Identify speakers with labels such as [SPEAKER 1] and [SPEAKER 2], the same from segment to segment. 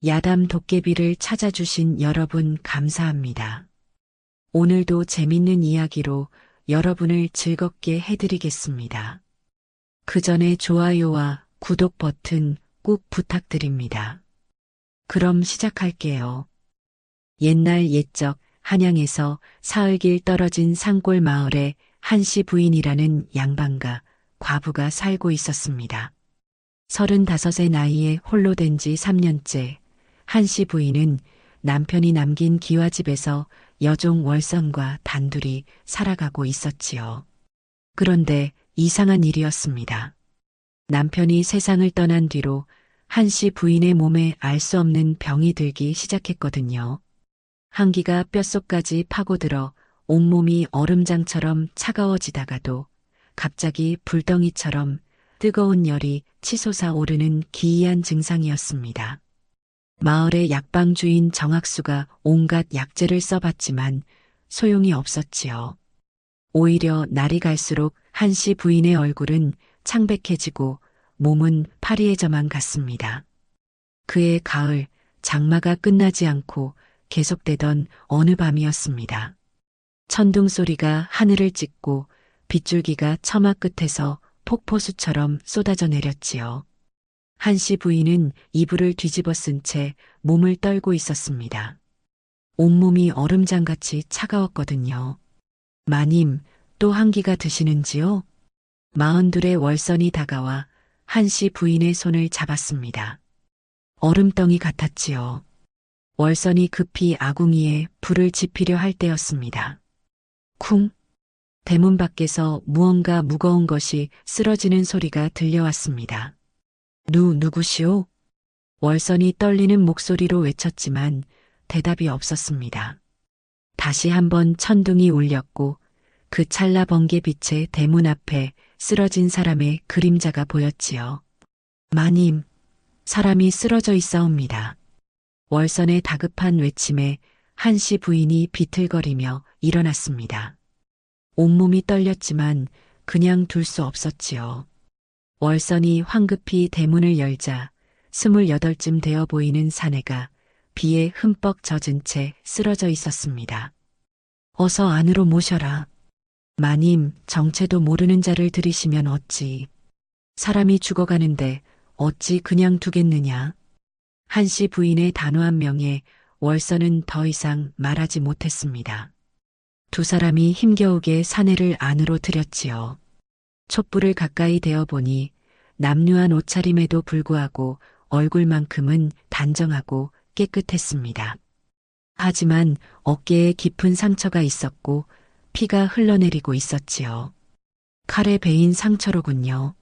[SPEAKER 1] 야담 도깨비를 찾아주신 여러분 감사합니다. 오늘도 재밌는 이야기로 여러분을 즐겁게 해드리겠습니다. 그 전에 좋아요와 구독 버튼 꼭 부탁드립니다. 그럼 시작할게요. 옛날 옛적 한양에서 사흘길 떨어진 산골 마을에 한씨 부인이라는 양반과 과부가 살고 있었습니다. 35의 나이에 홀로 된 지 3년째 한씨 부인은 남편이 남긴 기와집에서 여종 월선과 단둘이 살아가고 있었지요. 그런데 이상한 일이었습니다. 남편이 세상을 떠난 뒤로 한씨 부인의 몸에 알 수 없는 병이 들기 시작했거든요. 한기가 뼛속까지 파고들어 온몸이 얼음장처럼 차가워지다가도 갑자기 불덩이처럼 뜨거운 열이 치솟아 오르는 기이한 증상이었습니다. 마을의 약방주인 정학수가 온갖 약재를 써봤지만 소용이 없었지요. 오히려 날이 갈수록 한씨 부인의 얼굴은 창백해지고 몸은 파리해져만 갔습니다. 그해 가을, 장마가 끝나지 않고 계속되던 어느 밤이었습니다. 천둥 소리가 하늘을 찢고 빗줄기가 처마 끝에서 폭포수처럼 쏟아져 내렸지요. 한씨 부인은 이불을 뒤집어 쓴 채 몸을 떨고 있었습니다. 온몸이 얼음장같이 차가웠거든요. 마님, 또 한기가 드시는지요? 42의 월선이 다가와 한씨 부인의 손을 잡았습니다. 얼음덩이 같았지요. 월선이 급히 아궁이에 불을 지피려 할 때였습니다. 쿵! 대문 밖에서 무언가 무거운 것이 쓰러지는 소리가 들려왔습니다. 누구시오? 월선이 떨리는 목소리로 외쳤지만 대답이 없었습니다. 다시 한번 천둥이 울렸고 그 찰나 번개빛에 대문 앞에 쓰러진 사람의 그림자가 보였지요. 마님, 사람이 쓰러져 있사옵니다. 월선의 다급한 외침에 한씨 부인이 비틀거리며 일어났습니다. 온몸이 떨렸지만 그냥 둘 수 없었지요. 월선이 황급히 대문을 열자 28쯤 되어 보이는 사내가 비에 흠뻑 젖은 채 쓰러져 있었습니다. 어서 안으로 모셔라. 마님, 정체도 모르는 자를 들이시면 어찌. 사람이 죽어가는데 어찌 그냥 두겠느냐. 한씨 부인의 단호한 명에 월선은 더 이상 말하지 못했습니다. 두 사람이 힘겨우게 사내를 안으로 들였지요. 촛불을 가까이 대어 보니 남루한 옷차림에도 불구하고 얼굴만큼은 단정하고 깨끗했습니다. 하지만 어깨에 깊은 상처가 있었고 피가 흘러내리고 있었지요. 칼에 베인 상처로군요.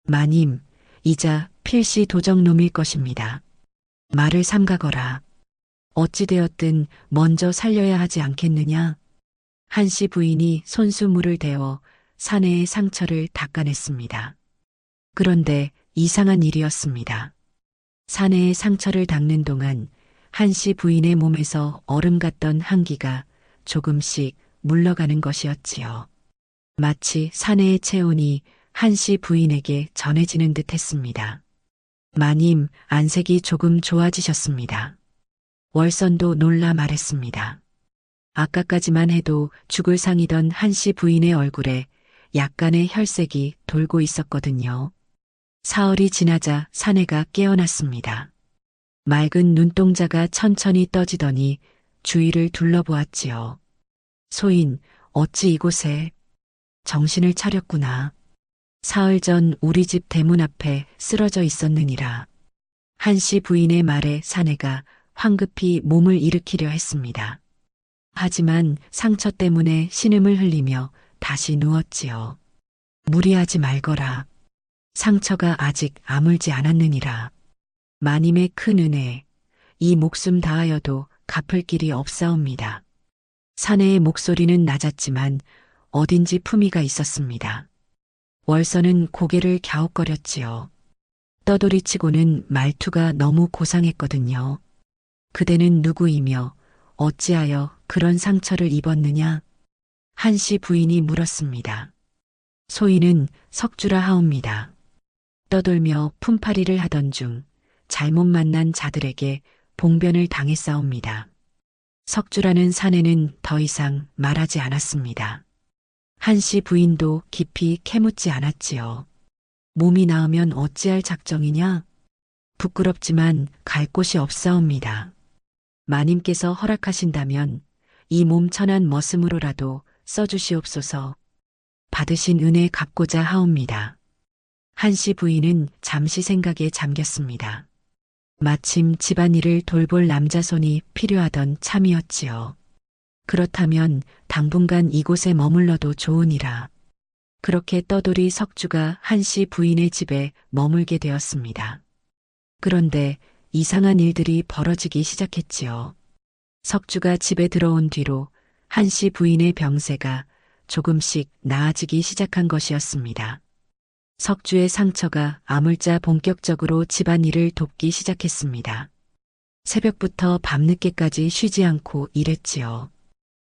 [SPEAKER 1] 마님, 이자 필시 도적놈일 것입니다. 말을 삼가거라. 어찌되었든 먼저 살려야 하지 않겠느냐? 한씨 부인이 손수물을 대어 사내의 상처를 닦아냈습니다. 그런데 이상한 일이었습니다. 사내의 상처를 닦는 동안 한씨 부인의 몸에서 얼음 같던 한기가 조금씩 물러가는 것이었지요. 마치 사내의 체온이 한씨 부인에게 전해지는 듯 했습니다. 마님, 안색이 조금 좋아지셨습니다. 월선도 놀라 말했습니다. 아까까지만 해도 죽을 상이던 한씨 부인의 얼굴에 약간의 혈색이 돌고 있었거든요. 사흘이 지나자 사내가 깨어났습니다. 맑은 눈동자가 천천히 떠지더니 주위를 둘러보았지요. 소인, 어찌 이곳에? 정신을 차렸구나. 사흘 전 우리 집 대문 앞에 쓰러져 있었느니라. 한씨 부인의 말에 사내가 황급히 몸을 일으키려 했습니다. 하지만 상처 때문에 신음을 흘리며 다시 누웠지요. 무리하지 말거라. 상처가 아직 아물지 않았느니라. 마님의 큰 은혜, 이 목숨 다하여도 갚을 길이 없사옵니다. 사내의 목소리는 낮았지만 어딘지 품위가 있었습니다. 월선은 고개를 갸웃거렸지요. 떠돌이치고는 말투가 너무 고상했거든요. 그대는 누구이며 어찌하여 그런 상처를 입었느냐? 한씨 부인이 물었습니다. 소인은 석주라 하옵니다. 떠돌며 품팔이를 하던 중 잘못 만난 자들에게 봉변을 당했사옵니다. 석주라는 사내는 더 이상 말하지 않았습니다. 한씨 부인도 깊이 캐묻지 않았지요. 몸이 나으면 어찌할 작정이냐? 부끄럽지만 갈 곳이 없사옵니다. 마님께서 허락하신다면 이 몸 천한 머슴으로라도 써주시옵소서. 받으신 은혜 갚고자 하옵니다. 한씨 부인은 잠시 생각에 잠겼습니다. 마침 집안일을 돌볼 남자 손이 필요하던 참이었지요. 그렇다면 당분간 이곳에 머물러도 좋으니라. 그렇게 떠돌이 석주가 한씨 부인의 집에 머물게 되었습니다. 그런데 이상한 일들이 벌어지기 시작했지요. 석주가 집에 들어온 뒤로 한씨 부인의 병세가 조금씩 나아지기 시작한 것이었습니다. 석주의 상처가 아물자 본격적으로 집안일을 돕기 시작했습니다. 새벽부터 밤늦게까지 쉬지 않고 일했지요.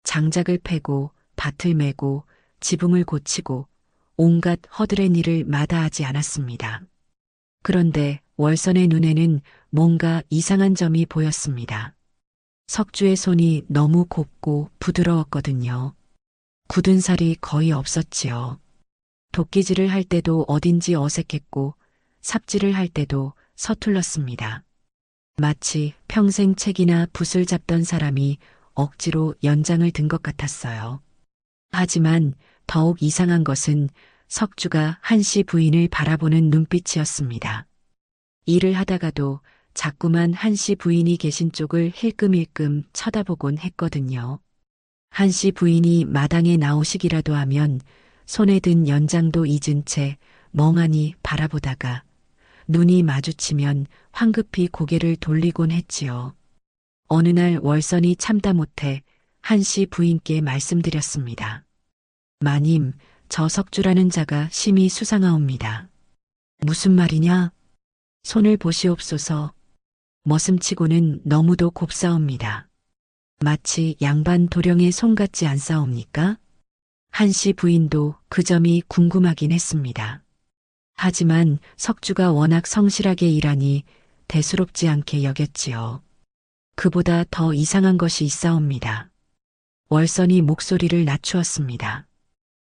[SPEAKER 1] 장작을 패고 밭을 메고 지붕을 고치고 온갖 허드렛 일을 마다하지 않았습니다. 그런데 월선의 눈에는 뭔가 이상한 점이 보였습니다. 석주의 손이 너무 곱고 부드러웠거든요. 굳은 살이 거의 없었지요. 도끼질을 할 때도 어딘지 어색했고 삽질을 할 때도 서툴렀습니다. 마치 평생 책이나 붓을 잡던 사람이 억지로 연장을 든 것 같았어요. 하지만 더욱 이상한 것은 석주가 한씨 부인을 바라보는 눈빛이었습니다. 일을 하다가도 자꾸만 한씨 부인이 계신 쪽을 힐끔힐끔 쳐다보곤 했거든요. 한씨 부인이 마당에 나오시기라도 하면 손에 든 연장도 잊은 채 멍하니 바라보다가 눈이 마주치면 황급히 고개를 돌리곤 했지요. 어느 날 월선이 참다 못해 한씨 부인께 말씀드렸습니다. 마님, 저 석주라는 자가 심히 수상하옵니다. 무슨 말이냐? 손을 보시옵소서. 머슴치고는 너무도 곱사옵니다. 마치 양반 도령의 손 같지 않사옵니까? 한씨 부인도 그 점이 궁금하긴 했습니다. 하지만 석주가 워낙 성실하게 일하니 대수롭지 않게 여겼지요. 그보다 더 이상한 것이 있사옵니다. 월선이 목소리를 낮추었습니다.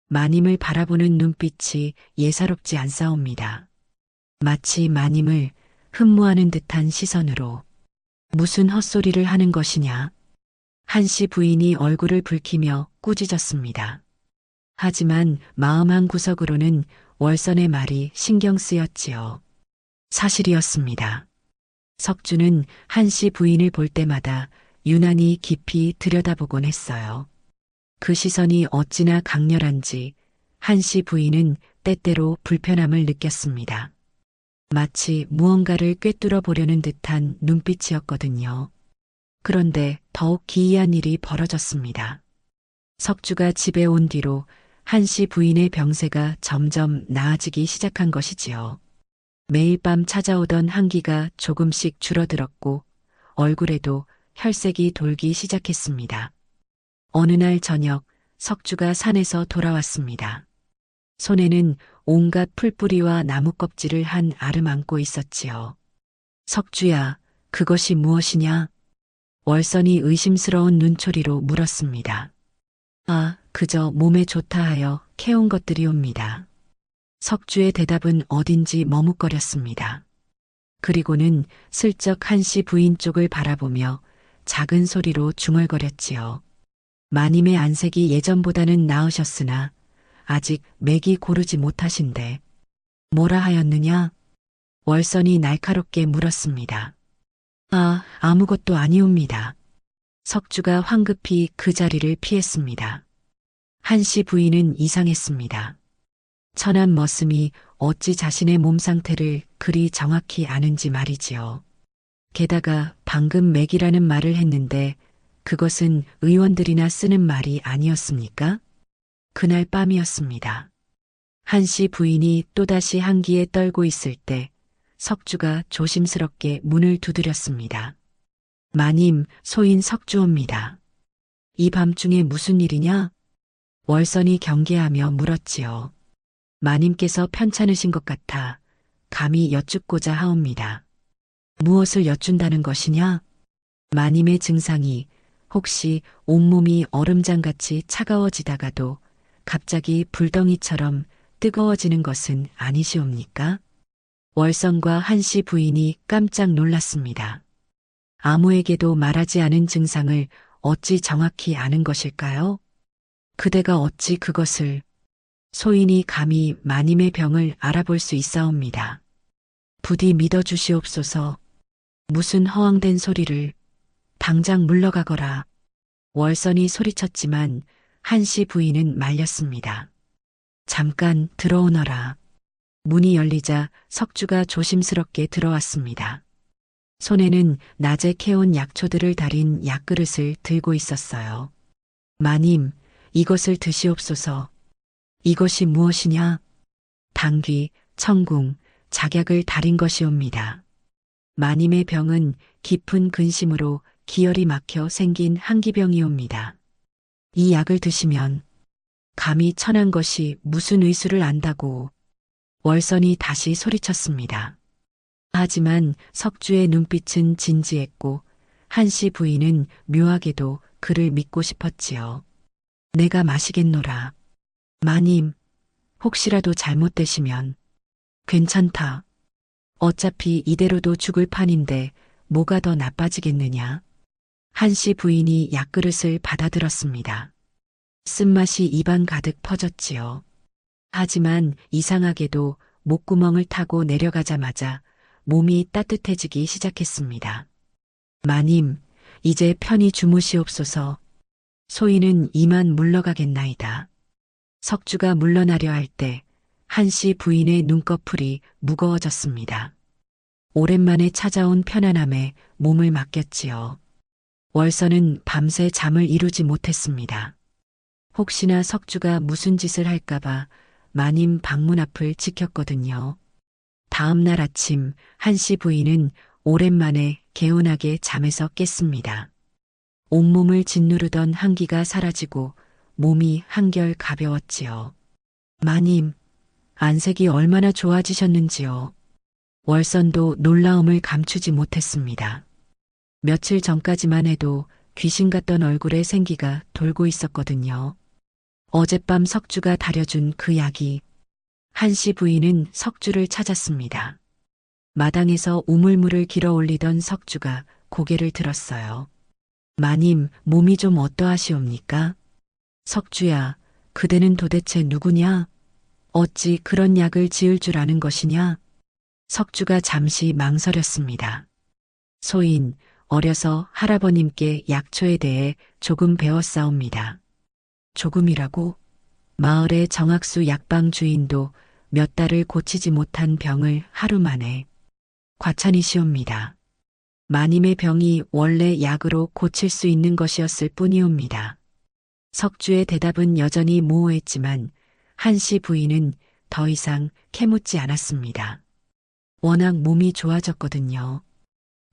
[SPEAKER 1] 마님을 바라보는 눈빛이 예사롭지 않사옵니다. 마치 마님을 흠모하는 듯한 시선으로. 무슨 헛소리를 하는 것이냐? 한씨 부인이 얼굴을 붉히며 꾸짖었습니다. 하지만 마음 한 구석으로는 월선의 말이 신경 쓰였지요. 사실이었습니다. 석주는 한씨 부인을 볼 때마다 유난히 깊이 들여다보곤 했어요. 그 시선이 어찌나 강렬한지 한씨 부인은 때때로 불편함을 느꼈습니다. 마치 무언가를 꿰뚫어 보려는 듯한 눈빛이었거든요. 그런데 더욱 기이한 일이 벌어졌습니다. 석주가 집에 온 뒤로 한씨 부인의 병세가 점점 나아지기 시작한 것이지요. 매일 밤 찾아오던 한기가 조금씩 줄어들었고 얼굴에도 혈색이 돌기 시작했습니다. 어느 날 저녁 석주가 산에서 돌아왔습니다. 손에는 온갖 풀뿌리와 나무 껍질을 한 알을 안고 있었지요. 석주야, 그것이 무엇이냐? 월선이 의심스러운 눈초리로 물었습니다. 아, 그저 몸에 좋다 하여 캐온 것들이옵니다. 석주의 대답은 어딘지 머뭇거렸습니다. 그리고는 슬쩍 한씨 부인 쪽을 바라보며 작은 소리로 중얼거렸지요. 마님의 안색이 예전보다는 나으셨으나 아직 맥이 고르지 못하신데 뭐라 하였느냐? 월선이 날카롭게 물었습니다. 아, 아무것도 아니옵니다. 석주가 황급히 그 자리를 피했습니다. 한씨 부인은 이상했습니다. 천한 머슴이 어찌 자신의 몸 상태를 그리 정확히 아는지 말이지요. 게다가 방금 맥이라는 말을 했는데 그것은 의원들이나 쓰는 말이 아니었습니까? 그날 밤이었습니다. 한씨 부인이 또다시 한기에 떨고 있을 때 석주가 조심스럽게 문을 두드렸습니다. 마님, 소인 석주옵니다. 이 밤중에 무슨 일이냐? 월선이 경계하며 물었지요. 마님께서 편찮으신 것 같아 감히 여쭙고자 하옵니다. 무엇을 여쭌다는 것이냐? 마님의 증상이 혹시 온몸이 얼음장같이 차가워지다가도 갑자기 불덩이처럼 뜨거워지는 것은 아니시옵니까? 월성과 한씨 부인이 깜짝 놀랐습니다. 아무에게도 말하지 않은 증상을 어찌 정확히 아는 것일까요? 그대가 어찌 그것을 소인이 감히 마님의 병을 알아볼 수 있사옵니다. 부디 믿어주시옵소서. 무슨 허황된 소리를 당장 물러가거라. 월선이 소리쳤지만 한씨 부인은 말렸습니다. 잠깐 들어오너라. 문이 열리자 석주가 조심스럽게 들어왔습니다. 손에는 낮에 캐온 약초들을 달인 약그릇을 들고 있었어요. 마님, 이것을 드시옵소서. 이것이 무엇이냐? 당귀, 청궁, 작약을 달인 것이옵니다. 마님의 병은 깊은 근심으로 기혈이 막혀 생긴 한기병이옵니다. 이 약을 드시면 감히 천한 것이 무슨 의수를 안다고. 월선이 다시 소리쳤습니다. 하지만 석주의 눈빛은 진지했고 한씨 부인은 묘하게도 그를 믿고 싶었지요. 내가 마시겠노라. 마님, 혹시라도 잘못되시면 괜찮다. 어차피 이대로도 죽을 판인데 뭐가 더 나빠지겠느냐. 한씨 부인이 약그릇을 받아들었습니다. 쓴맛이 입안 가득 퍼졌지요. 하지만 이상하게도 목구멍을 타고 내려가자마자 몸이 따뜻해지기 시작했습니다. 마님, 이제 편히 주무시옵소서. 소인은 이만 물러가겠나이다. 석주가 물러나려 할 때 한씨 부인의 눈꺼풀이 무거워졌습니다. 오랜만에 찾아온 편안함에 몸을 맡겼지요. 월선은 밤새 잠을 이루지 못했습니다. 혹시나 석주가 무슨 짓을 할까봐 마님 방문 앞을 지켰거든요. 다음 날 아침 한씨 부인은 오랜만에 개운하게 잠에서 깼습니다. 온몸을 짓누르던 한기가 사라지고 몸이 한결 가벼웠지요. 마님, 안색이 얼마나 좋아지셨는지요. 월선도 놀라움을 감추지 못했습니다. 며칠 전까지만 해도 귀신 같던 얼굴에 생기가 돌고 있었거든요. 어젯밤 석주가 다려준 그 약이. 한씨 부인은 석주를 찾았습니다. 마당에서 우물물을 길어 올리던 석주가 고개를 들었어요. 마님, 몸이 좀 어떠하시옵니까? 석주야, 그대는 도대체 누구냐? 어찌 그런 약을 지을 줄 아는 것이냐? 석주가 잠시 망설였습니다. 소인, 어려서 할아버님께 약초에 대해 조금 배웠사옵니다. 조금이라고? 마을의 정학수 약방 주인도 몇 달을 고치지 못한 병을 하루 만에. 과찬이시옵니다. 마님의 병이 원래 약으로 고칠 수 있는 것이었을 뿐이옵니다. 석주의 대답은 여전히 모호했지만 한씨 부인은 더 이상 캐묻지 않았습니다. 워낙 몸이 좋아졌거든요.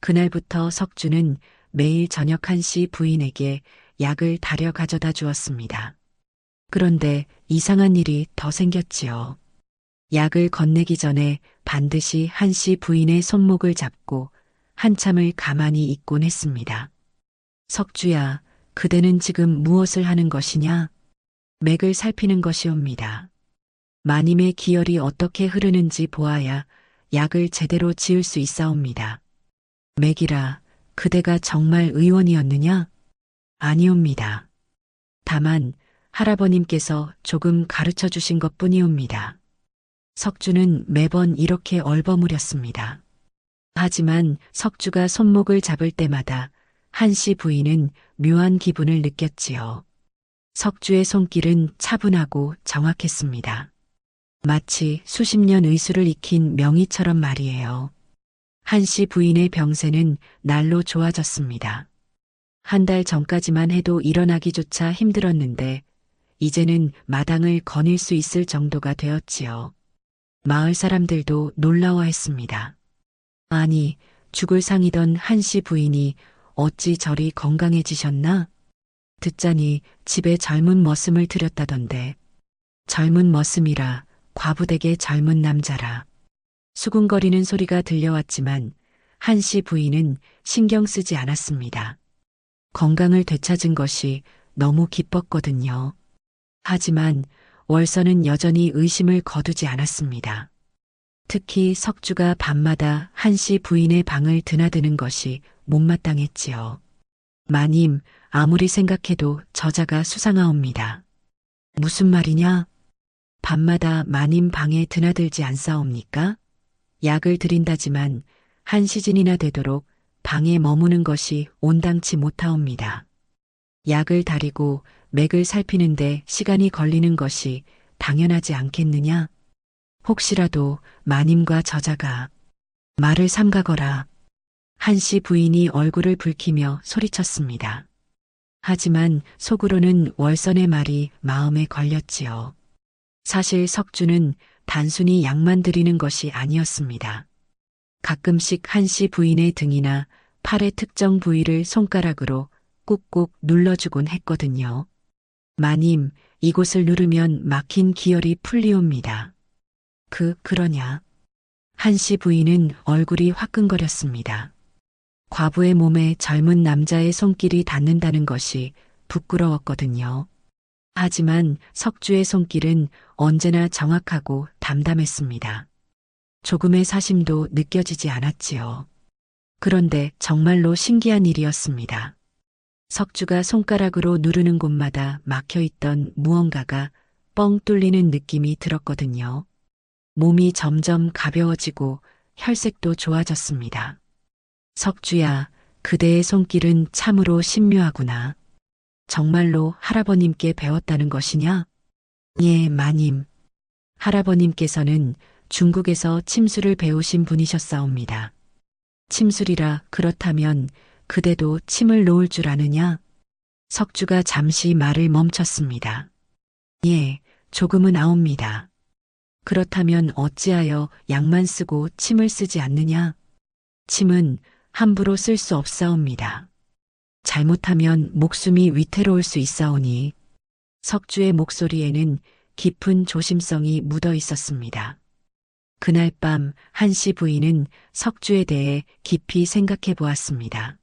[SPEAKER 1] 그날부터 석주는 매일 저녁 한씨 부인에게 약을 다려 가져다 주었습니다. 그런데 이상한 일이 더 생겼지요. 약을 건네기 전에 반드시 한씨 부인의 손목을 잡고 한참을 가만히 있곤 했습니다. 석주야, 그대는 지금 무엇을 하는 것이냐? 맥을 살피는 것이옵니다. 마님의 기혈이 어떻게 흐르는지 보아야 약을 제대로 지을 수 있사옵니다. 맥이라, 그대가 정말 의원이었느냐? 아니옵니다. 다만 할아버님께서 조금 가르쳐 주신 것 뿐이옵니다. 석주는 매번 이렇게 얼버무렸습니다. 하지만 석주가 손목을 잡을 때마다 한씨 부인은 묘한 기분을 느꼈지요. 석주의 손길은 차분하고 정확했습니다. 마치 수십 년 의술을 익힌 명의처럼 말이에요. 한씨 부인의 병세는 날로 좋아졌습니다. 한 달 전까지만 해도 일어나기조차 힘들었는데 이제는 마당을 거닐 수 있을 정도가 되었지요. 마을 사람들도 놀라워했습니다. 아니, 죽을 상이던 한씨 부인이 어찌 저리 건강해지셨나? 듣자니 집에 젊은 머슴을 들였다던데. 젊은 머슴이라 과부댁의 젊은 남자라. 수군거리는 소리가 들려왔지만 한씨 부인은 신경 쓰지 않았습니다. 건강을 되찾은 것이 너무 기뻤거든요. 하지만 월서는 여전히 의심을 거두지 않았습니다. 특히 석주가 밤마다 한씨 부인의 방을 드나드는 것이 못마땅했지요. 마님, 아무리 생각해도 저자가 수상하옵니다. 무슨 말이냐? 밤마다 마님 방에 드나들지 않사옵니까? 약을 드린다지만 한 시즌이나 되도록 방에 머무는 것이 온당치 못하옵니다. 약을 다리고 맥을 살피는데 시간이 걸리는 것이 당연하지 않겠느냐? 혹시라도 마님과 저자가 말을 삼가거라. 한씨 부인이 얼굴을 붉히며 소리쳤습니다. 하지만 속으로는 월선의 말이 마음에 걸렸지요. 사실 석주는 단순히 약만 드리는 것이 아니었습니다. 가끔씩 한씨 부인의 등이나 팔의 특정 부위를 손가락으로 꾹꾹 눌러주곤 했거든요. 마님, 이곳을 누르면 막힌 기혈이 풀리옵니다. 그러냐? 한씨 부인은 얼굴이 화끈거렸습니다. 과부의 몸에 젊은 남자의 손길이 닿는다는 것이 부끄러웠거든요. 하지만 석주의 손길은 언제나 정확하고 담담했습니다. 조금의 사심도 느껴지지 않았지요. 그런데 정말로 신기한 일이었습니다. 석주가 손가락으로 누르는 곳마다 막혀있던 무언가가 뻥 뚫리는 느낌이 들었거든요. 몸이 점점 가벼워지고 혈색도 좋아졌습니다. 석주야, 그대의 손길은 참으로 신묘하구나. 정말로 할아버님께 배웠다는 것이냐? 예, 마님. 할아버님께서는 중국에서 침술을 배우신 분이셨사옵니다. 침술이라 그렇다면 그대도 침을 놓을 줄 아느냐? 석주가 잠시 말을 멈췄습니다. 예, 조금은 아옵니다. 그렇다면 어찌하여 약만 쓰고 침을 쓰지 않느냐? 침은 함부로 쓸 수 없사옵니다. 잘못하면 목숨이 위태로울 수 있사오니 석주의 목소리에는 깊은 조심성이 묻어 있었습니다. 그날 밤 한씨 부인은 석주에 대해 깊이 생각해 보았습니다.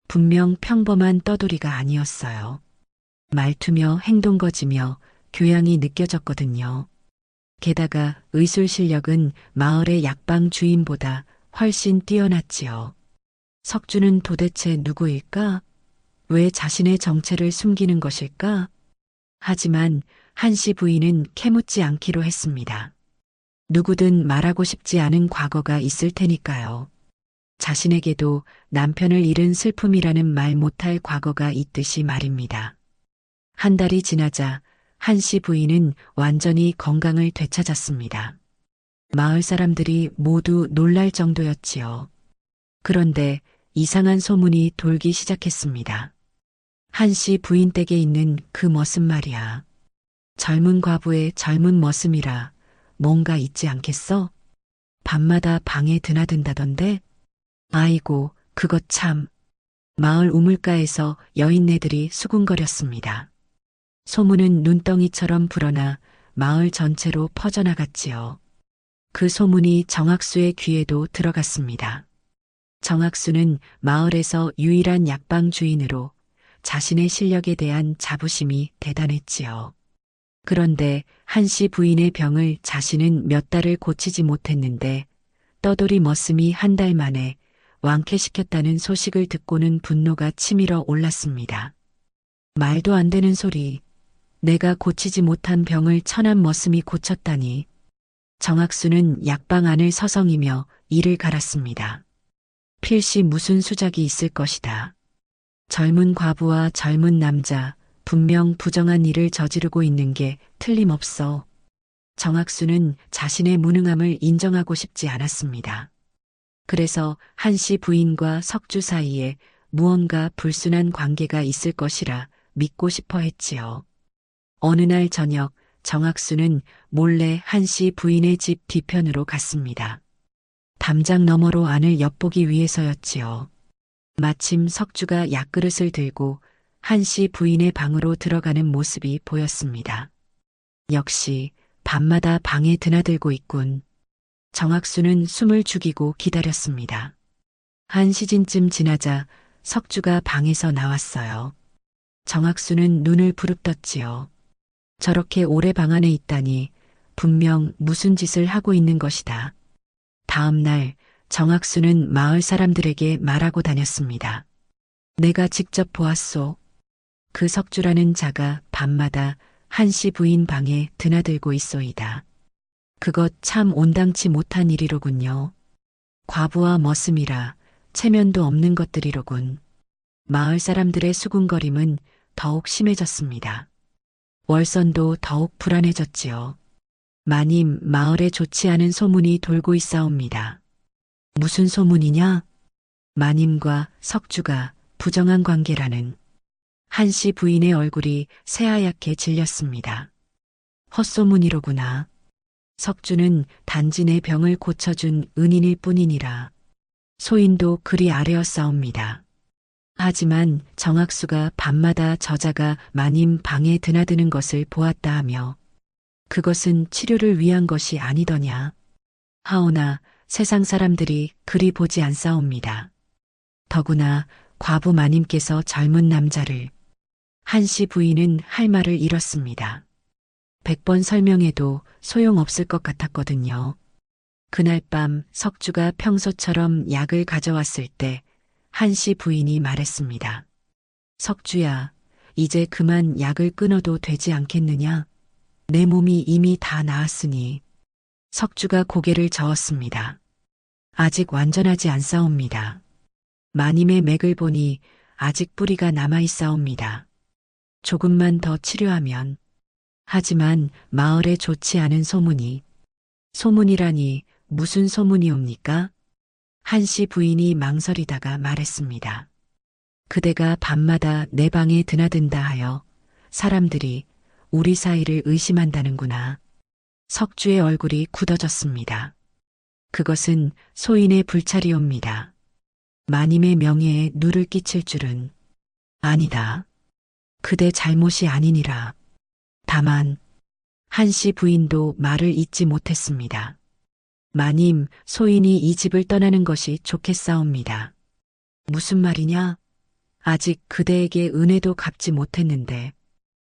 [SPEAKER 1] 분명 평범한 떠돌이가 아니었어요. 말투며 행동거지며 교양이 느껴졌거든요. 게다가 의술 실력은 마을의 약방 주인보다 훨씬 뛰어났지요. 석주는 도대체 누구일까? 왜 자신의 정체를 숨기는 것일까? 하지만 한씨 부인은 캐묻지 않기로 했습니다. 누구든 말하고 싶지 않은 과거가 있을 테니까요. 자신에게도 남편을 잃은 슬픔이라는 말 못할 과거가 있듯이 말입니다. 한 달이 지나자 한씨 부인은 완전히 건강을 되찾았습니다. 마을 사람들이 모두 놀랄 정도였지요. 그런데 이상한 소문이 돌기 시작했습니다. 한씨 부인 댁에 있는 그 머슴 말이야. 젊은 과부의 젊은 머슴이라 뭔가 있지 않겠어? 밤마다 방에 드나든다던데? 아이고, 그것 참. 마을 우물가에서 여인네들이 수군거렸습니다. 소문은 눈덩이처럼 불어나 마을 전체로 퍼져나갔지요. 그 소문이 정학수의 귀에도 들어갔습니다. 정학수는 마을에서 유일한 약방 주인으로 자신의 실력에 대한 자부심이 대단했지요. 그런데 한씨 부인의 병을 자신은 몇 달을 고치지 못했는데 떠돌이 머슴이 한 달 만에 완쾌시켰다는 소식을 듣고는 분노가 치밀어 올랐습니다. 말도 안 되는 소리. 내가 고치지 못한 병을 천한 머슴이 고쳤다니. 정학수는 약방 안을 서성이며 이를 갈았습니다. 필시 무슨 수작이 있을 것이다. 젊은 과부와 젊은 남자, 분명 부정한 일을 저지르고 있는 게 틀림없어. 정학수는 자신의 무능함을 인정하고 싶지 않았습니다. 그래서 한씨 부인과 석주 사이에 무언가 불순한 관계가 있을 것이라 믿고 싶어 했지요. 어느 날 저녁 정학수는 몰래 한씨 부인의 집 뒤편으로 갔습니다. 담장 너머로 안을 엿보기 위해서였지요. 마침 석주가 약그릇을 들고 한씨 부인의 방으로 들어가는 모습이 보였습니다. 역시 밤마다 방에 드나들고 있군. 정학수는 숨을 죽이고 기다렸습니다. 한 시즌쯤 지나자 석주가 방에서 나왔어요. 정학수는 눈을 부릅떴지요. 저렇게 오래 방 안에 있다니 분명 무슨 짓을 하고 있는 것이다. 다음 날 정학수는 마을 사람들에게 말하고 다녔습니다. 내가 직접 보았소. 그 석주라는 자가 밤마다 한씨 부인 방에 드나들고 있소이다. 그것 참 온당치 못한 일이로군요. 과부와 머슴이라 체면도 없는 것들이로군. 마을 사람들의 수군거림은 더욱 심해졌습니다. 월선도 더욱 불안해졌지요. 마님 마을에 좋지 않은 소문이 돌고 있사옵니다. 무슨 소문이냐? 마님과 석주가 부정한 관계라는. 한씨 부인의 얼굴이 새하얗게 질렸습니다. 헛소문이로구나. 석주는 단지 내 병을 고쳐준 은인일 뿐이니라. 소인도 그리 아뢰었사옵니다. 하지만 정학수가 밤마다 저자가 마님 방에 드나드는 것을 보았다 하며 그것은 치료를 위한 것이 아니더냐. 하오나 세상 사람들이 그리 보지 않사옵니다. 더구나 과부 마님께서 젊은 남자를. 한씨 부인은 할 말을 잃었습니다. 100번 설명해도 소용없을 것 같았거든요. 그날 밤 석주가 평소처럼 약을 가져왔을 때 한씨 부인이 말했습니다. 석주야, 이제 그만 약을 끊어도 되지 않겠느냐? 내 몸이 이미 다 나았으니. 석주가 고개를 저었습니다. 아직 완전하지 않사옵니다. 마님의 맥을 보니 아직 뿌리가 남아있사옵니다. 조금만 더 치료하면. 하지만 마을에 좋지 않은 소문이. 소문이라니 무슨 소문이옵니까? 한씨 부인이 망설이다가 말했습니다. 그대가 밤마다 내 방에 드나든다 하여 사람들이 우리 사이를 의심한다는구나. 석주의 얼굴이 굳어졌습니다. 그것은 소인의 불찰이옵니다. 마님의 명예에 누를 끼칠 줄은. 아니다. 그대 잘못이 아니니라. 다만 한씨 부인도 말을 잇지 못했습니다. 마님, 소인이 이 집을 떠나는 것이 좋겠사옵니다. 무슨 말이냐? 아직 그대에게 은혜도 갚지 못했는데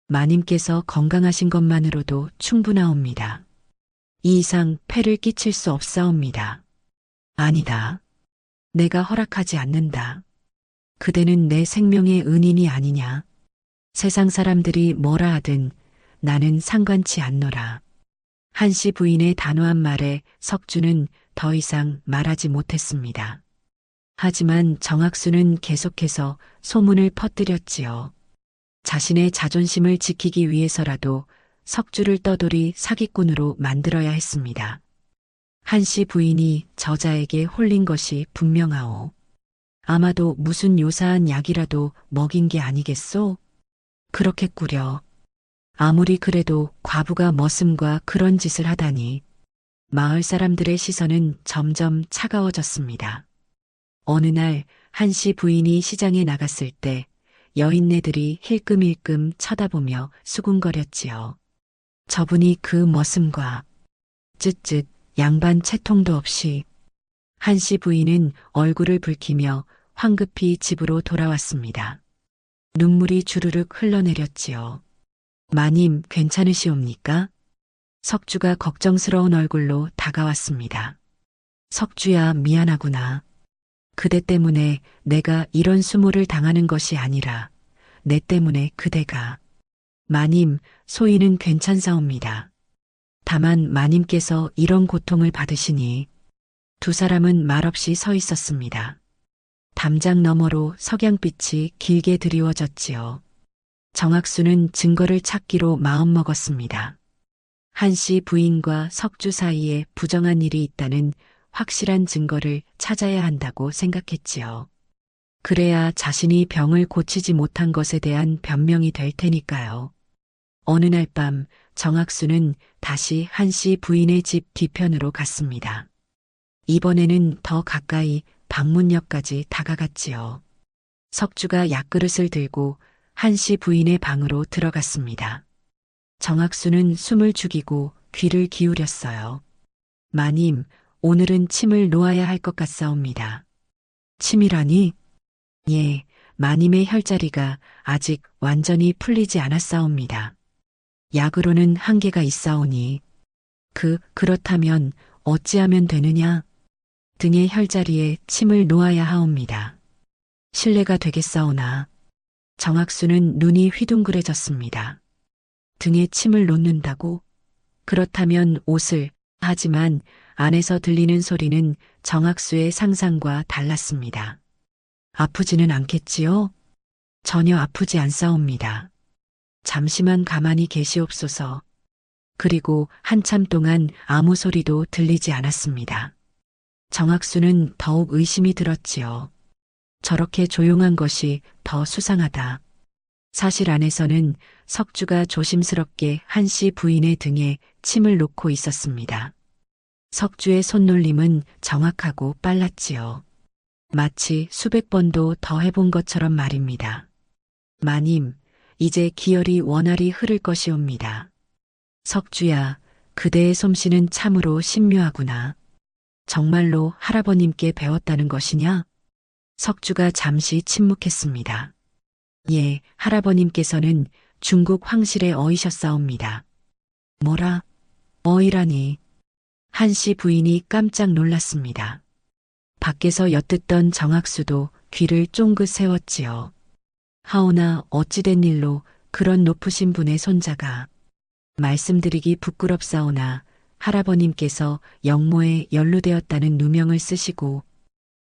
[SPEAKER 1] 마님께서 건강하신 것만으로도 충분하옵니다. 이 이상 폐를 끼칠 수 없사옵니다. 아니다. 내가 허락하지 않는다. 그대는 내 생명의 은인이 아니냐. 세상 사람들이 뭐라 하든 나는 상관치 않노라. 한씨 부인의 단호한 말에 석주는 더 이상 말하지 못했습니다. 하지만 정학수는 계속해서 소문을 퍼뜨렸지요. 자신의 자존심을 지키기 위해서라도 석주를 떠돌이 사기꾼으로 만들어야 했습니다. 한씨 부인이 저자에게 홀린 것이 분명하오. 아마도 무슨 요사한 약이라도 먹인 게 아니겠소? 그렇겠구려. 아무리 그래도 과부가 머슴과 그런 짓을 하다니. 마을 사람들의 시선은 점점 차가워졌습니다. 어느 날 한씨 부인이 시장에 나갔을 때 여인네들이 힐끔힐끔 쳐다보며 수군거렸지요. 저분이 그 머슴과. 쯧쯧 양반 채통도 없이. 한씨 부인은 얼굴을 붉히며 황급히 집으로 돌아왔습니다. 눈물이 주르륵 흘러내렸지요. 마님 괜찮으시옵니까? 석주가 걱정스러운 얼굴로 다가왔습니다. 석주야 미안하구나. 그대 때문에 내가 이런 수모를 당하는 것이 아니라 내 때문에 그대가. 마님, 소인은 괜찮사옵니다. 다만 마님께서 이런 고통을 받으시니. 두 사람은 말없이 서 있었습니다. 담장 너머로 석양빛이 길게 드리워졌지요. 정학수는 증거를 찾기로 마음먹었습니다. 한씨 부인과 석주 사이에 부정한 일이 있다는 확실한 증거를 찾아야 한다고 생각했지요. 그래야 자신이 병을 고치지 못한 것에 대한 변명이 될 테니까요. 어느 날 밤 정학수는 다시 한씨 부인의 집 뒤편으로 갔습니다. 이번에는 더 가까이 방문역까지 다가갔지요. 석주가 약그릇을 들고 한씨 부인의 방으로 들어갔습니다. 정학수는 숨을 죽이고 귀를 기울였어요. 마님, 오늘은 침을 놓아야 할 것 같사옵니다. 침이라니? 예, 마님의 혈자리가 아직 완전히 풀리지 않았사옵니다. 약으로는 한계가 있사오니 그렇다면 어찌하면 되느냐? 등의 혈자리에 침을 놓아야 하옵니다. 실례가 되겠사오나 정학수는 눈이 휘둥그레졌습니다. 등에 침을 놓는다고? 그렇다면 옷을 하지만 안에서 들리는 소리는 정학수의 상상과 달랐습니다. 아프지는 않겠지요? 전혀 아프지 않사옵니다. 잠시만 가만히 계시옵소서. 그리고 한참 동안 아무 소리도 들리지 않았습니다. 정학수는 더욱 의심이 들었지요. 저렇게 조용한 것이 더 수상하다. 사실 안에서는 석주가 조심스럽게 한씨 부인의 등에 침을 놓고 있었습니다. 석주의 손놀림은 정확하고 빨랐지요. 마치 수백 번도 더 해본 것처럼 말입니다. 마님, 이제 기혈이 원활히 흐를 것이옵니다. 석주야, 그대의 솜씨는 참으로 신묘하구나. 정말로 할아버님께 배웠다는 것이냐? 석주가 잠시 침묵했습니다. 예, 할아버님께서는 중국 황실에 어이셨사옵니다. 뭐라? 어이라니. 한씨 부인이 깜짝 놀랐습니다. 밖에서 엿듣던 정학수도 귀를 쫑긋 세웠지요. 하오나 어찌된 일로 그런 높으신 분의 손자가 말씀드리기 부끄럽사오나 할아버님께서 영모에 연루되었다는 누명을 쓰시고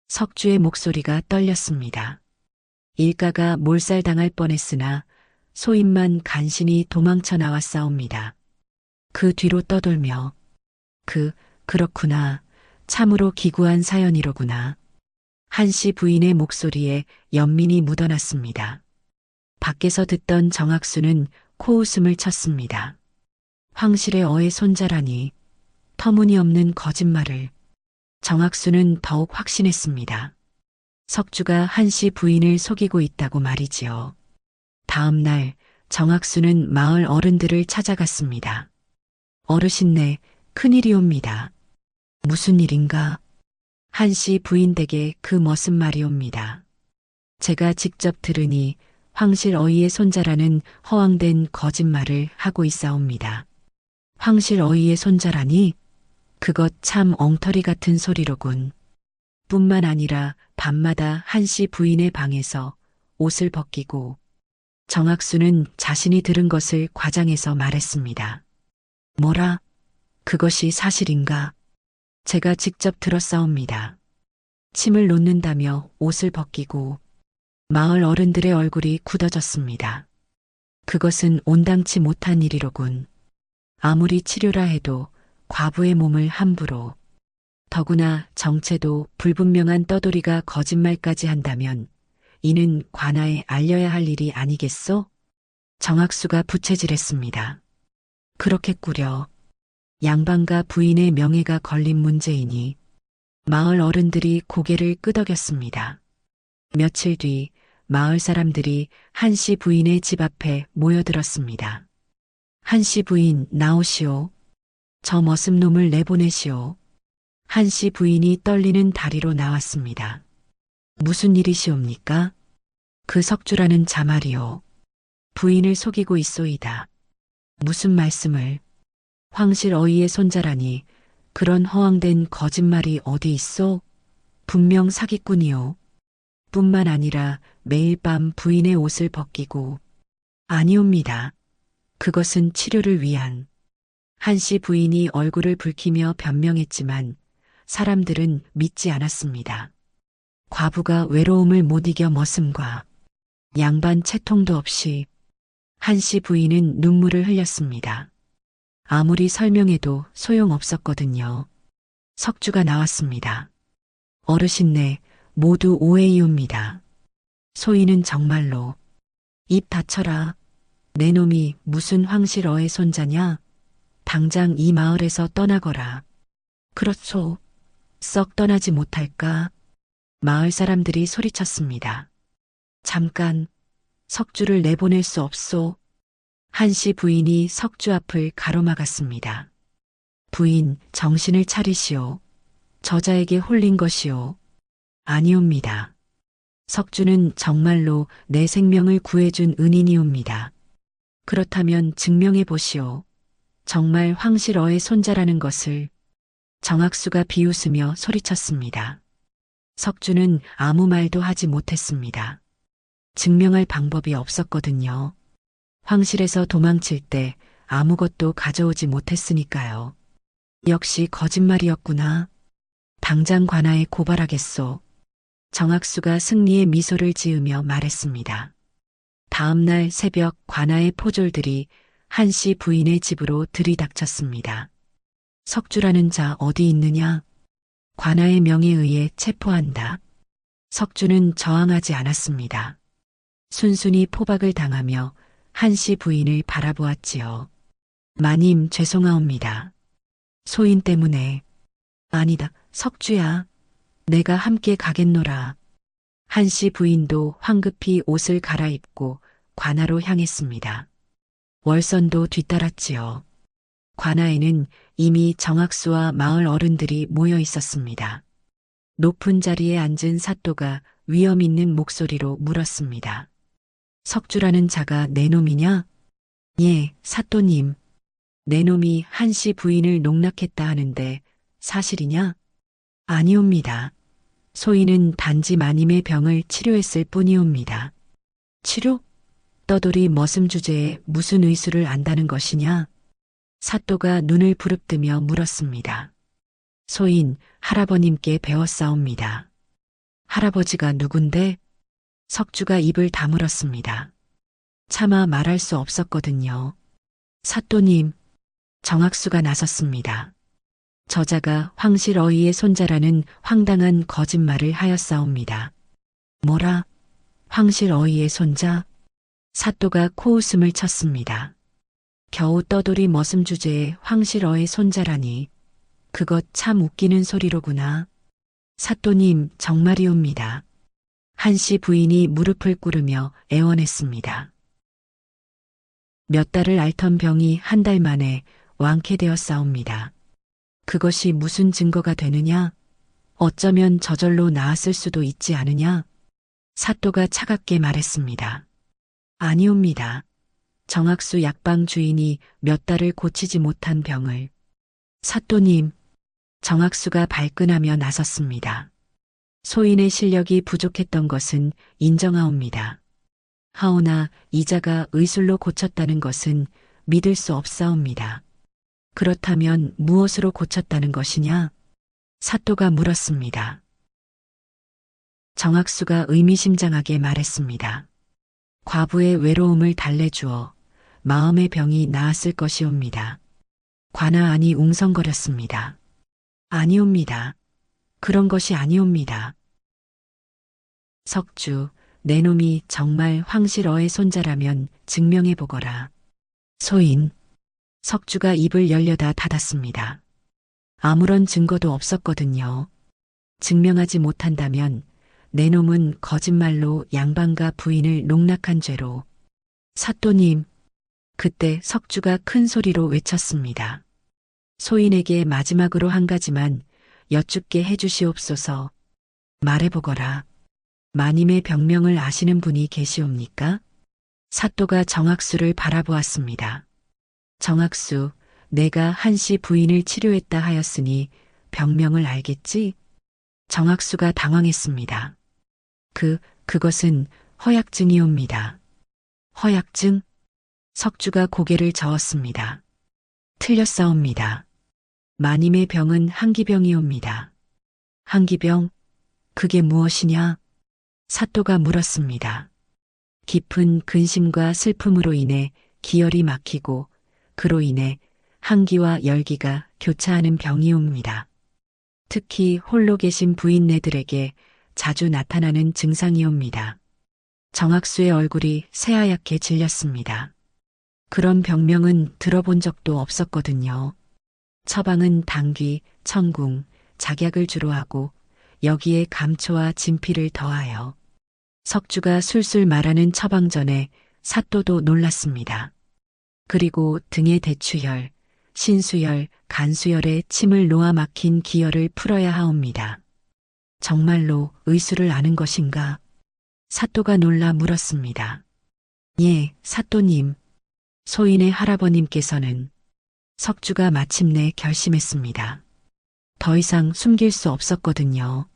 [SPEAKER 1] 석주의 목소리가 떨렸습니다. 일가가 몰살당할 뻔했으나 소인만 간신히 도망쳐 나왔사옵니다. 그 뒤로 떠돌며 그렇구나. 참으로 기구한 사연이로구나. 한씨 부인의 목소리에 연민이 묻어났습니다. 밖에서 듣던 정학수는 코웃음을 쳤습니다. 황실의 어의 손자라니 터무니없는 거짓말을. 정학수는 더욱 확신했습니다. 석주가 한씨 부인을 속이고 있다고 말이지요. 다음 날 정학수는 마을 어른들을 찾아갔습니다. 어르신네, 큰일이옵니다. 무슨 일인가? 한씨 부인 댁에 그 멋은 말이옵니다. 제가 직접 들으니 황실 어이의 손자라는 허황된 거짓말을 하고 있사옵니다. 황실 어이의 손자라니? 그것 참 엉터리 같은 소리로군. 뿐만 아니라 밤마다 한씨 부인의 방에서 옷을 벗기고 정학수는 자신이 들은 것을 과장해서 말했습니다. 뭐라? 그것이 사실인가? 제가 직접 들었사옵니다. 침을 놓는다며 옷을 벗기고 마을 어른들의 얼굴이 굳어졌습니다. 그것은 온당치 못한 일이로군. 아무리 치료라 해도 과부의 몸을 함부로, 더구나 정체도 불분명한 떠돌이가 거짓말까지 한다면 이는 관아에 알려야 할 일이 아니겠소? 정학수가 부채질했습니다. 그렇겠구려. 양반과 부인의 명예가 걸린 문제이니 마을 어른들이 고개를 끄덕였습니다. 며칠 뒤 마을 사람들이 한씨 부인의 집 앞에 모여들었습니다. 한씨 부인 나오시오. 저 머슴놈을 내보내시오. 한씨 부인이 떨리는 다리로 나왔습니다. 무슨 일이시옵니까? 그 석주라는 자말이오. 부인을 속이고 있소이다. 무슨 말씀을? 황실 어이의 손자라니 그런 허황된 거짓말이 어디 있소? 분명 사기꾼이오. 뿐만 아니라 매일 밤 부인의 옷을 벗기고. 아니옵니다. 그것은 치료를 위한. 한씨 부인이 얼굴을 붉히며 변명했지만 사람들은 믿지 않았습니다. 과부가 외로움을 못 이겨 머슴과 양반 채통도 없이. 한씨 부인은 눈물을 흘렸습니다. 아무리 설명해도 소용없었거든요. 석주가 나왔습니다. 어르신네, 모두 오해이옵니다. 소인은 정말로. 입 닫혀라. 내 놈이 무슨 황실어의 손자냐? 당장 이 마을에서 떠나거라. 그렇소. 썩 떠나지 못할까? 마을 사람들이 소리쳤습니다. 잠깐, 석주를 내보낼 수 없소. 한씨 부인이 석주 앞을 가로막았습니다. 부인, 정신을 차리시오. 저자에게 홀린 것이오. 아니옵니다. 석주는 정말로 내 생명을 구해준 은인이옵니다. 그렇다면 증명해 보시오. 정말 황실어의 손자라는 것을. 정학수가 비웃으며 소리쳤습니다. 석주는 아무 말도 하지 못했습니다. 증명할 방법이 없었거든요. 황실에서 도망칠 때 아무것도 가져오지 못했으니까요. 역시 거짓말이었구나. 당장 관아에 고발하겠소. 정학수가 승리의 미소를 지으며 말했습니다. 다음 날 새벽 관아의 포졸들이 한씨 부인의 집으로 들이닥쳤습니다. 석주라는 자 어디 있느냐? 관아의 명에 의해 체포한다. 석주는 저항하지 않았습니다. 순순히 포박을 당하며 한씨 부인을 바라보았지요. 마님 죄송하옵니다. 소인 때문에. 아니다, 석주야. 내가 함께 가겠노라. 한씨 부인도 황급히 옷을 갈아입고 관아로 향했습니다. 월선도 뒤따랐지요. 관아에는 이미 정학수와 마을 어른들이 모여 있었습니다. 높은 자리에 앉은 사또가 위험 있는 목소리로 물었습니다. 석주라는 자가 내 놈이냐? 예, 사또님. 내 놈이 한씨 부인을 농락했다 하는데 사실이냐? 아니옵니다. 소인은 단지 마님의 병을 치료했을 뿐이옵니다. 치료? 떠돌이 머슴 주제에 무슨 의술을 안다는 것이냐? 사또가 눈을 부릅뜨며 물었습니다. 소인 할아버님께 배웠사옵니다. 할아버지가 누군데? 석주가 입을 다물었습니다. 차마 말할 수 없었거든요. 사또님, 정학수가 나섰습니다. 저자가 황실어이의 손자라는 황당한 거짓말을 하였사옵니다. 뭐라? 황실어이의 손자? 사또가 코웃음을 쳤습니다. 겨우 떠돌이 머슴 주제에 황실어의 손자라니. 그것 참 웃기는 소리로구나. 사또님 정말이옵니다. 한씨 부인이 무릎을 꿇으며 애원했습니다. 몇 달을 앓던 병이 한 달 만에 완쾌되었사옵니다. 그것이 무슨 증거가 되느냐? 어쩌면 저절로 나았을 수도 있지 않으냐? 사또가 차갑게 말했습니다. 아니옵니다. 정학수 약방 주인이 몇 달을 고치지 못한 병을. 사또님, 정학수가 발끈하며 나섰습니다. 소인의 실력이 부족했던 것은 인정하옵니다. 하오나 이자가 의술로 고쳤다는 것은 믿을 수 없사옵니다. 그렇다면 무엇으로 고쳤다는 것이냐? 사또가 물었습니다. 정학수가 의미심장하게 말했습니다. 과부의 외로움을 달래주어 마음의 병이 나았을 것이옵니다. 관아 안이 웅성거렸습니다. 아니옵니다. 그런 것이 아니옵니다. 석주, 내 놈이 정말 황실어의 손자라면 증명해보거라. 소인. 석주가 입을 열려다 닫았습니다. 아무런 증거도 없었거든요. 증명하지 못한다면 내 놈은 거짓말로 양반과 부인을 농락한 죄로. 사또님. 그때 석주가 큰 소리로 외쳤습니다. 소인에게 마지막으로 한 가지만 여쭙게 해주시옵소서. 말해보거라. 마님의 병명을 아시는 분이 계시옵니까? 사또가 정학수를 바라보았습니다. 정학수, 내가 한씨 부인을 치료했다 하였으니 병명을 알겠지? 정학수가 당황했습니다. 그것은 허약증이옵니다. 허약증? 석주가 고개를 저었습니다. 틀렸사옵니다. 마님의 병은 한기병이옵니다. 한기병? 그게 무엇이냐? 사또가 물었습니다. 깊은 근심과 슬픔으로 인해 기혈이 막히고 그로 인해 한기와 열기가 교차하는 병이옵니다. 특히 홀로 계신 부인네들에게 자주 나타나는 증상이옵니다. 정학수의 얼굴이 새하얗게 질렸습니다. 그런 병명은 들어본 적도 없었거든요. 처방은 당귀, 청궁, 작약을 주로 하고 여기에 감초와 진피를 더하여. 석주가 술술 말하는 처방전에 사또도 놀랐습니다. 그리고 등의 대추혈, 신수혈, 간수혈에 침을 놓아 막힌 기혈을 풀어야 하옵니다. 정말로 의수를 아는 것인가? 사또가 놀라 물었습니다. 예, 사또님. 소인의 할아버님께서는 석주가 마침내 결심했습니다. 더 이상 숨길 수 없었거든요.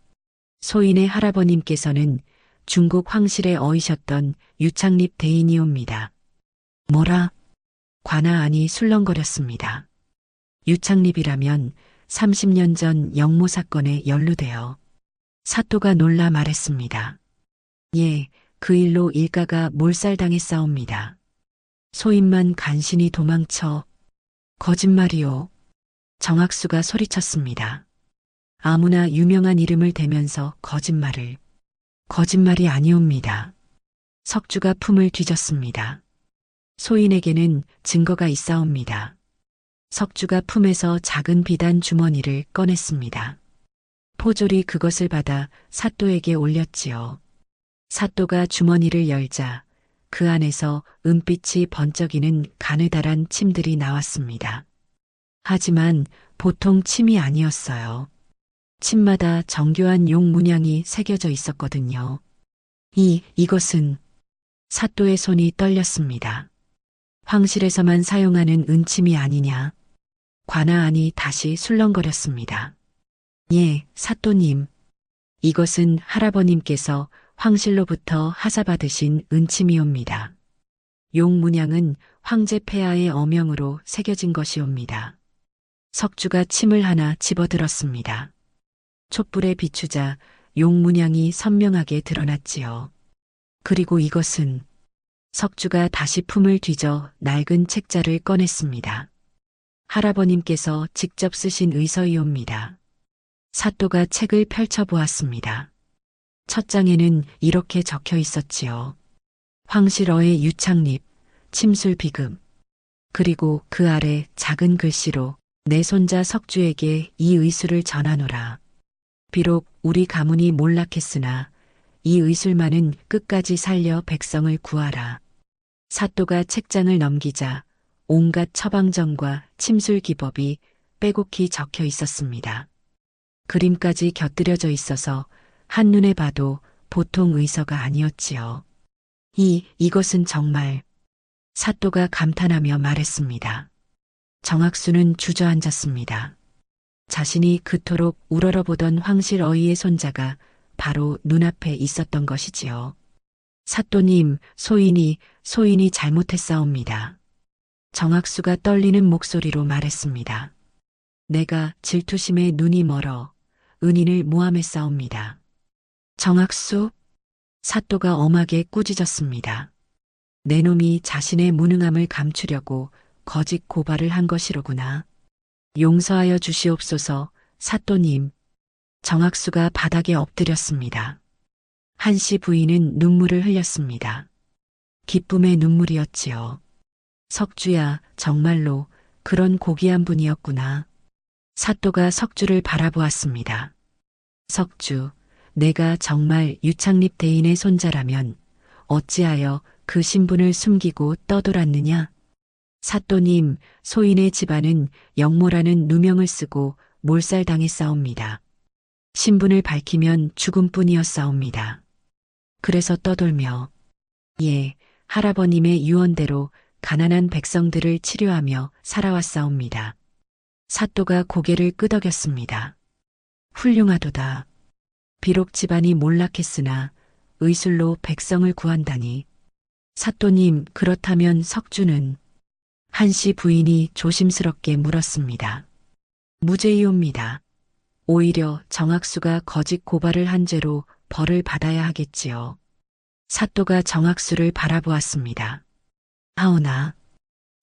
[SPEAKER 1] 소인의 할아버님께서는 중국 황실에 어이셨던 유창립 대인이옵니다. 뭐라? 관아 안이 술렁거렸습니다. 유창립이라면 30년 전 영모 사건에 연루되어 사또가 놀라 말했습니다. 예, 그 일로 일가가 몰살당했사옵니다. 소인만 간신히 도망쳐. 거짓말이요. 정학수가 소리쳤습니다. 아무나 유명한 이름을 대면서 거짓말을. 거짓말이 아니옵니다. 석주가 품을 뒤졌습니다. 소인에게는 증거가 있사옵니다. 석주가 품에서 작은 비단 주머니를 꺼냈습니다. 포졸이 그것을 받아 사또에게 올렸지요. 사또가 주머니를 열자 그 안에서 은빛이 번쩍이는 가느다란 침들이 나왔습니다. 하지만 보통 침이 아니었어요. 침마다 정교한 용 문양이 새겨져 있었거든요. 이것은 사또의 손이 떨렸습니다. 황실에서만 사용하는 은침이 아니냐. 관아 안이 다시 술렁거렸습니다. 예, 사또님. 이것은 할아버님께서 황실로부터 하사받으신 은침이옵니다. 용 문양은 황제 폐하의 어명으로 새겨진 것이옵니다. 석주가 침을 하나 집어들었습니다. 촛불에 비추자 용 문양이 선명하게 드러났지요. 그리고 이것은 석주가 다시 품을 뒤져 낡은 책자를 꺼냈습니다. 할아버님께서 직접 쓰신 의서이옵니다. 사또가 책을 펼쳐보았습니다. 첫 장에는 이렇게 적혀 있었지요. 황실어의 유창립, 침술 비금. 그리고 그 아래 작은 글씨로 내 손자 석주에게 이 의술을 전하노라. 비록 우리 가문이 몰락했으나 이 의술만은 끝까지 살려 백성을 구하라. 사또가 책장을 넘기자 온갖 처방전과 침술 기법이 빼곡히 적혀 있었습니다. 그림까지 곁들여져 있어서 한눈에 봐도 보통 의서가 아니었지요. 이것은 정말. 사또가 감탄하며 말했습니다. 정학수는 주저앉았습니다. 자신이 그토록 우러러보던 황실 어이의 손자가 바로 눈앞에 있었던 것이지요. 사또님, 소인이 잘못했사옵니다. 정학수가 떨리는 목소리로 말했습니다. 내가 질투심에 눈이 멀어 은인을 모함했사옵니다. 정학수? 사또가 엄하게 꾸짖었습니다. 내 놈이 자신의 무능함을 감추려고 거짓 고발을 한 것이로구나. 용서하여 주시옵소서, 사또님. 정학수가 바닥에 엎드렸습니다. 한씨 부인은 눈물을 흘렸습니다. 기쁨의 눈물이었지요. 석주야, 정말로 그런 고귀한 분이었구나. 사또가 석주를 바라보았습니다. 석주, 내가 정말 유창립 대인의 손자라면 어찌하여 그 신분을 숨기고 떠돌았느냐? 사또님, 소인의 집안은 영모라는 누명을 쓰고 몰살당했사옵니다. 신분을 밝히면 죽음뿐이었사옵니다. 그래서 떠돌며, 예, 할아버님의 유언대로 가난한 백성들을 치료하며 살아왔사옵니다. 사또가 고개를 끄덕였습니다. 훌륭하도다. 비록 집안이 몰락했으나 의술로 백성을 구한다니. 사또님, 그렇다면 석주는? 한씨 부인이 조심스럽게 물었습니다. 무죄이옵니다. 오히려 정학수가 거짓 고발을 한 죄로 벌을 받아야 하겠지요. 사또가 정학수를 바라보았습니다. 하오나.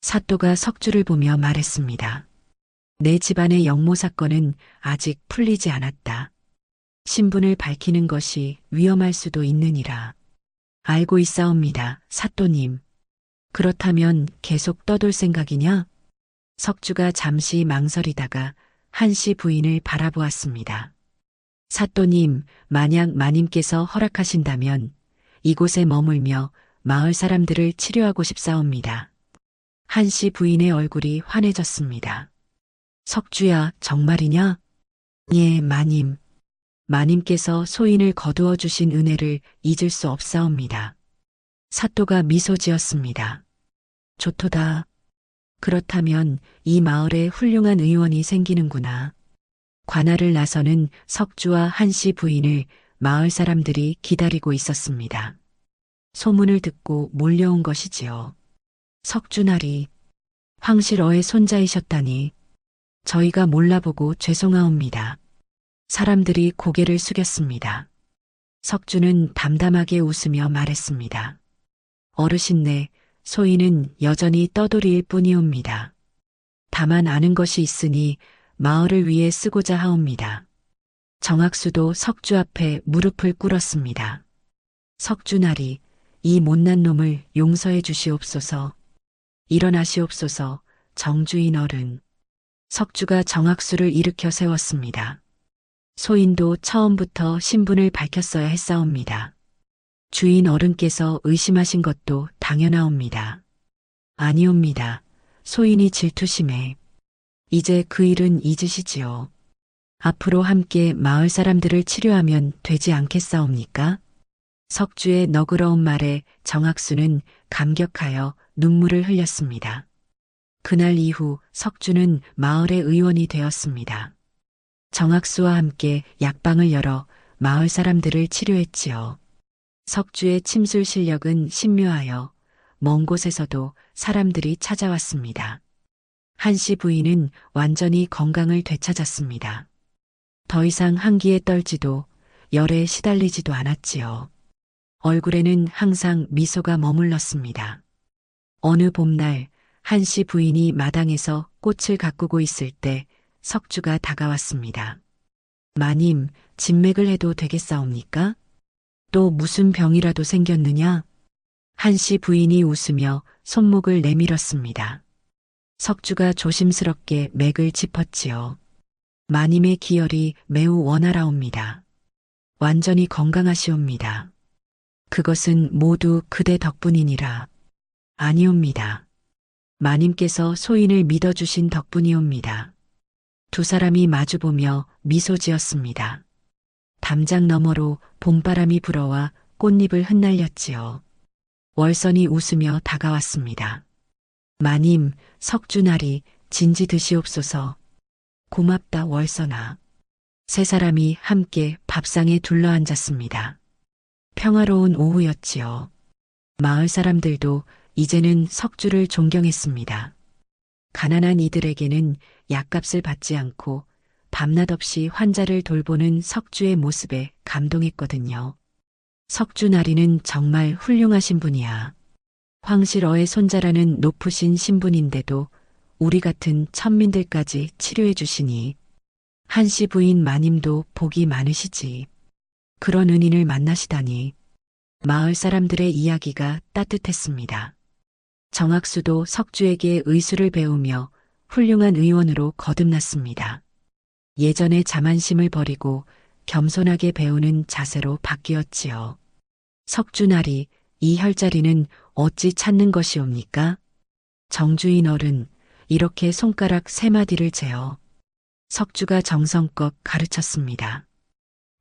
[SPEAKER 1] 사또가 석주를 보며 말했습니다. 내 집안의 영모 사건은 아직 풀리지 않았다. 신분을 밝히는 것이 위험할 수도 있느니라. 알고 있사옵니다, 사또님. 그렇다면 계속 떠돌 생각이냐? 석주가 잠시 망설이다가 한씨 부인을 바라보았습니다. 사또님, 만약 마님께서 허락하신다면 이곳에 머물며 마을 사람들을 치료하고 싶사옵니다. 한씨 부인의 얼굴이 환해졌습니다. 석주야, 정말이냐? 예, 마님. 마님께서 소인을 거두어 주신 은혜를 잊을 수 없사옵니다. 사또가 미소 지었습니다. 좋도다. 그렇다면 이 마을에 훌륭한 의원이 생기는구나. 관할을 나서는 석주와 한씨 부인을 마을 사람들이 기다리고 있었습니다. 소문을 듣고 몰려온 것이지요. 석준아리, 황실어의 손자이셨다니 저희가 몰라보고 죄송하옵니다. 사람들이 고개를 숙였습니다. 석주는 담담하게 웃으며 말했습니다. 어르신네, 소인은 여전히 떠돌이일 뿐이옵니다. 다만 아는 것이 있으니 마을을 위해 쓰고자 하옵니다. 정학수도 석주 앞에 무릎을 꿇었습니다. 석준아리, 이 못난 놈을 용서해 주시옵소서. 일어나시옵소서. 정주인 어른. 석주가 정학수를 일으켜 세웠습니다. 소인도 처음부터 신분을 밝혔어야 했사옵니다. 주인 어른께서 의심하신 것도 당연하옵니다. 아니옵니다. 소인이 질투심에. 이제 그 일은 잊으시지요. 앞으로 함께 마을 사람들을 치료하면 되지 않겠사옵니까? 석주의 너그러운 말에 정학수는 감격하여 눈물을 흘렸습니다. 그날 이후 석주는 마을의 의원이 되었습니다. 정학수와 함께 약방을 열어 마을 사람들을 치료했지요. 석주의 침술 실력은 신묘하여 먼 곳에서도 사람들이 찾아왔습니다. 한씨 부인은 완전히 건강을 되찾았습니다. 더 이상 한기에 떨지도 열에 시달리지도 않았지요. 얼굴에는 항상 미소가 머물렀습니다. 어느 봄날 한씨 부인이 마당에서 꽃을 가꾸고 있을 때 석주가 다가왔습니다. 마님, 진맥을 해도 되겠사옵니까? 또 무슨 병이라도 생겼느냐? 한씨 부인이 웃으며 손목을 내밀었습니다. 석주가 조심스럽게 맥을 짚었지요. 마님의 기혈이 매우 원활하옵니다. 완전히 건강하시옵니다. 그것은 모두 그대 덕분이니라. 아니옵니다. 마님께서 소인을 믿어주신 덕분이옵니다. 두 사람이 마주보며 미소 지었습니다. 담장 너머로 봄바람이 불어와 꽃잎을 흩날렸지요. 월선이 웃으며 다가왔습니다. 마님, 석준아리, 진지 드시옵소서. 고맙다 월선아. 세 사람이 함께 밥상에 둘러앉았습니다. 평화로운 오후였지요. 마을 사람들도 이제는 석주를 존경했습니다. 가난한 이들에게는 약값을 받지 않고 밤낮 없이 환자를 돌보는 석주의 모습에 감동했거든요. 석준아리는 정말 훌륭하신 분이야. 황실어의 손자라는 높으신 신분인데도 우리 같은 천민들까지 치료해 주시니 한씨 부인 마님도 복이 많으시지. 그런 은인을 만나시다니. 마을 사람들의 이야기가 따뜻했습니다. 정학수도 석주에게 의술을 배우며 훌륭한 의원으로 거듭났습니다. 예전의 자만심을 버리고 겸손하게 배우는 자세로 바뀌었지요. 석준아리, 이 혈자리는 어찌 찾는 것이옵니까? 정주인 어른, 이렇게 손가락 3마디를 재어. 석주가 정성껏 가르쳤습니다.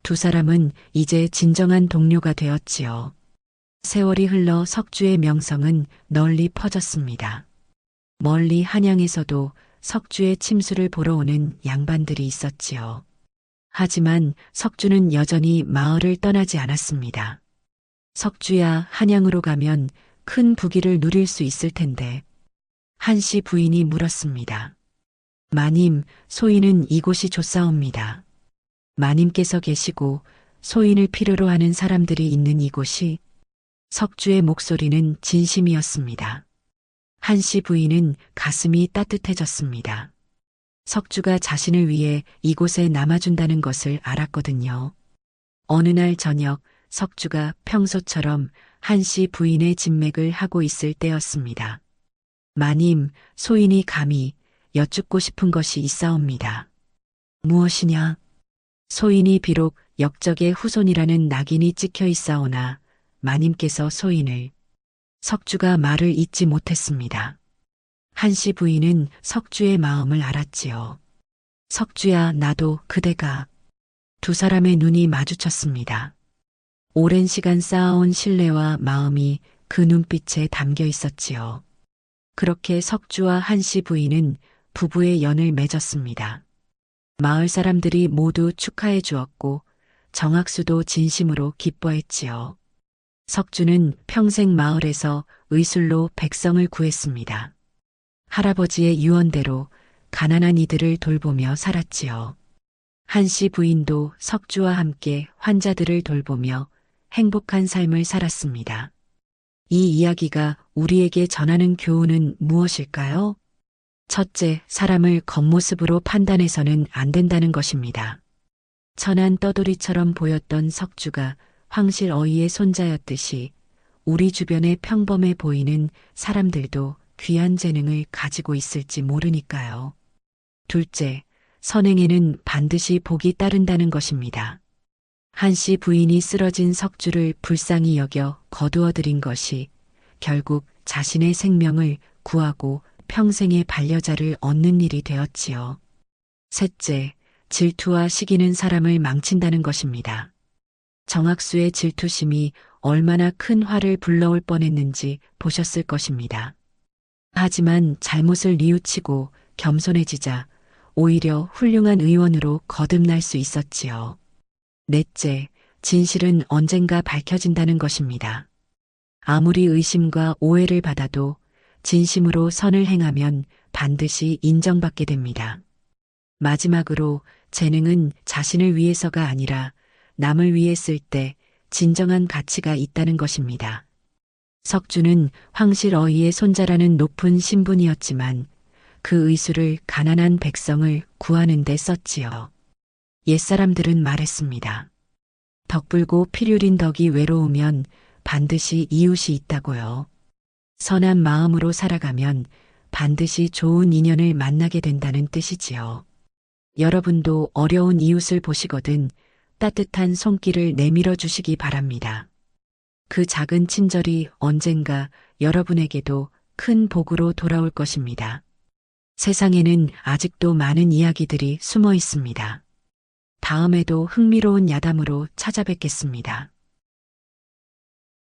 [SPEAKER 1] 두 사람은 이제 진정한 동료가 되었지요. 세월이 흘러 석주의 명성은 널리 퍼졌습니다. 멀리 한양에서도 석주의 침수를 보러 오는 양반들이 있었지요. 하지만 석주는 여전히 마을을 떠나지 않았습니다. 석주야, 한양으로 가면 큰 부귀를 누릴 수 있을 텐데. 한씨 부인이 물었습니다. 마님, 소인은 이곳이 좋사옵니다. 마님께서 계시고 소인을 필요로 하는 사람들이 있는 이곳이. 석주의 목소리는 진심이었습니다. 한씨 부인은 가슴이 따뜻해졌습니다. 석주가 자신을 위해 이곳에 남아준다는 것을 알았거든요. 어느 날 저녁 석주가 평소처럼 한씨 부인의 진맥을 하고 있을 때였습니다. 마님, 소인이 감히 여쭙고 싶은 것이 있사옵니다. 무엇이냐? 소인이 비록 역적의 후손이라는 낙인이 찍혀 있사오나 마님께서 소인을. 석주가 말을 잇지 못했습니다. 한씨 부인은 석주의 마음을 알았지요. 석주야, 나도 그대가 두 사람의 눈이 마주쳤습니다. 오랜 시간 쌓아온 신뢰와 마음이 그 눈빛에 담겨 있었지요. 그렇게 석주와 한씨 부인은 부부의 연을 맺었습니다. 마을 사람들이 모두 축하해 주었고 정학수도 진심으로 기뻐했지요. 석주는 평생 마을에서 의술로 백성을 구했습니다. 할아버지의 유언대로 가난한 이들을 돌보며 살았지요. 한씨 부인도 석주와 함께 환자들을 돌보며 행복한 삶을 살았습니다. 이 이야기가 우리에게 전하는 교훈은 무엇일까요? 첫째, 사람을 겉모습으로 판단해서는 안 된다는 것입니다. 천한 떠돌이처럼 보였던 석주가 황실 어이의 손자였듯이 우리 주변에 평범해 보이는 사람들도 귀한 재능을 가지고 있을지 모르니까요. 둘째, 선행에는 반드시 복이 따른다는 것입니다. 한씨 부인이 쓰러진 석주를 불쌍히 여겨 거두어들인 것이 결국 자신의 생명을 구하고 평생의 반려자를 얻는 일이 되었지요. 셋째, 질투와 시기는 사람을 망친다는 것입니다. 정학수의 질투심이 얼마나 큰 화를 불러올 뻔했는지 보셨을 것입니다. 하지만 잘못을 뉘우치고 겸손해지자 오히려 훌륭한 의원으로 거듭날 수 있었지요. 넷째, 진실은 언젠가 밝혀진다는 것입니다. 아무리 의심과 오해를 받아도 진심으로 선을 행하면 반드시 인정받게 됩니다. 마지막으로 재능은 자신을 위해서가 아니라 남을 위해 쓸 때 진정한 가치가 있다는 것입니다. 석주는 황실 어이의 손자라는 높은 신분이었지만 그 의술을 가난한 백성을 구하는 데 썼지요. 옛사람들은 말했습니다. 덕불고 필요린 덕이 외로우면 반드시 이웃이 있다고요. 선한 마음으로 살아가면 반드시 좋은 인연을 만나게 된다는 뜻이지요. 여러분도 어려운 이웃을 보시거든 따뜻한 손길을 내밀어 주시기 바랍니다. 그 작은 친절이 언젠가 여러분에게도 큰 복으로 돌아올 것입니다. 세상에는 아직도 많은 이야기들이 숨어 있습니다. 다음에도 흥미로운 야담으로 찾아뵙겠습니다.